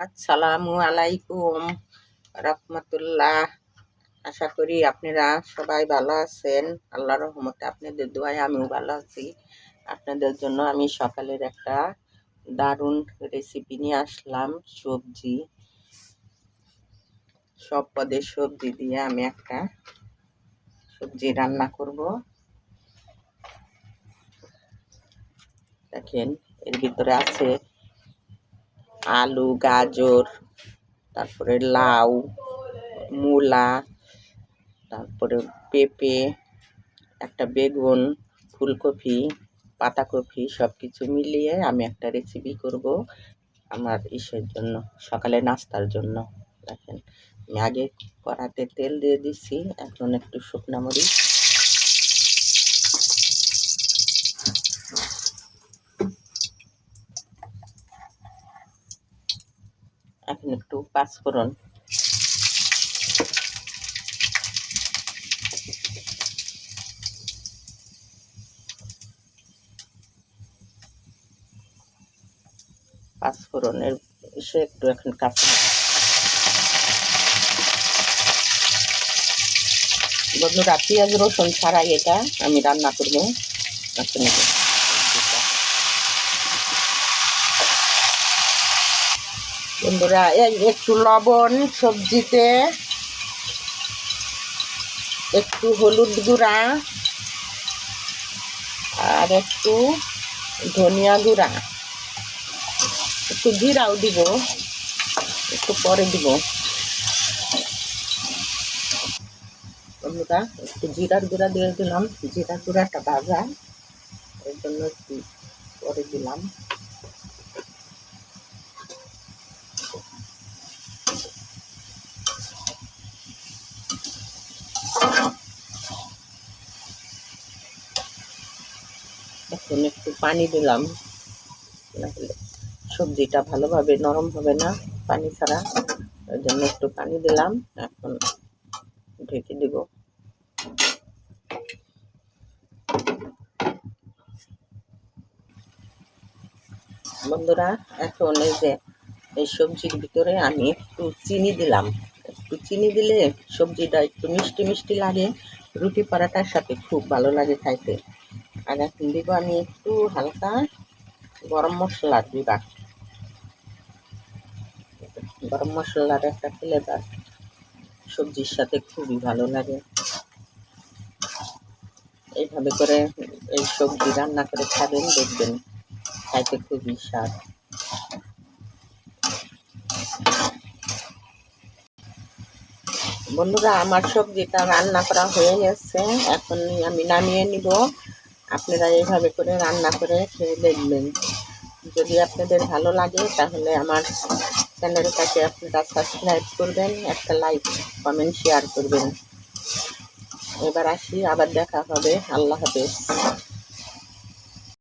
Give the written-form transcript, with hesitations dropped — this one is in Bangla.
আসসালামু আলাইকুম রাহমাতুল্লাহ। আশা করি আপনারা সবাই ভালো আছেন। আল্লাহর রহমতে আপনাদের দোয়ায় আমিও ভালো আছি। আপনাদের জন্য আমি সকালের একটা দারুণ রেসিপি নিয়ে আসলাম। সবজি, সব পদের সবজি দিয়ে আমি একটা সবজি রান্না করব। দেখেন, এর ভিতরে আছে আলু, গাজর, তারপরে লাউ, মূলা, তারপরে পেঁপে, একটা বেগুন, ফুলকপি, পাতাকপি সব কিছু মিলিয়ে আমি একটা রেসিপি করব আমার ইসের জন্য, সকালে নাস্তার জন্য। দেখেন, আমি আগে কড়াতে তেল দিয়ে দিচ্ছি, এখন একটু শুকনো মরিচ, এখন একটু পাঁচফোড়ন, পাঁচফোড়নের এসে একটু এখন কাঁচা। বন্ধুরা, পেঁয়াজ রসুন ছাড়াই এটা আমি রান্না করবো। বন্ধুরা, একটু লবণ সবজিতে, একটু হলুদ গুঁড়া, আর একটু ধনিয়া গুঁড়া, একটু জিরাও দিব, একটু পরে দিব। বন্ধুরা, একটু জিরার গুঁড়া দিয়ে দিলাম, জিরার গুঁড়াটা ভাজা, এর জন্য একটু পরে দিলাম। এখন একটু পানি দিলাম, নাহলে সবজিটা ভালোভাবে নরম হবে না পানি ছাড়া, এর জন্য একটু পানি দিলাম। এখন ঢেকে দিব। বন্ধুরা, এখন এই যে এই সবজির ভিতরে আমি একটু চিনি দিলাম। একটু চিনি দিলে সবজিটা একটু মিষ্টি মিষ্টি লাগে, রুটি পরাটার সাথে খুব ভালো লাগে খাইতে। আর এখন দিব আমি একটু হালকা গরম মশলার গুঁড়া। গরম মশলার একটা ফ্লেভার সবজির সাথে খুবই ভালো লাগে। এইভাবে করে এই সবজি রান্না করে খাবেন, দেখবেন খাইতে খুবই স্বাদ। বন্ধুরা, আমার সবজিটা রান্না করা হয়ে গেছে, এখন আমি নামিয়ে নিব। আপনারা এইভাবে করে রান্না করে খেয়ে দেখবেন। যদি আপনাদের ভালো লাগে তাহলে আমার চ্যানেলটাকে আপনারা সাবস্ক্রাইব করবেন, একটা লাইক কমেন্ট শেয়ার করবেন। এবার আসি, আবার দেখা হবে। আল্লাহ হাফেজ।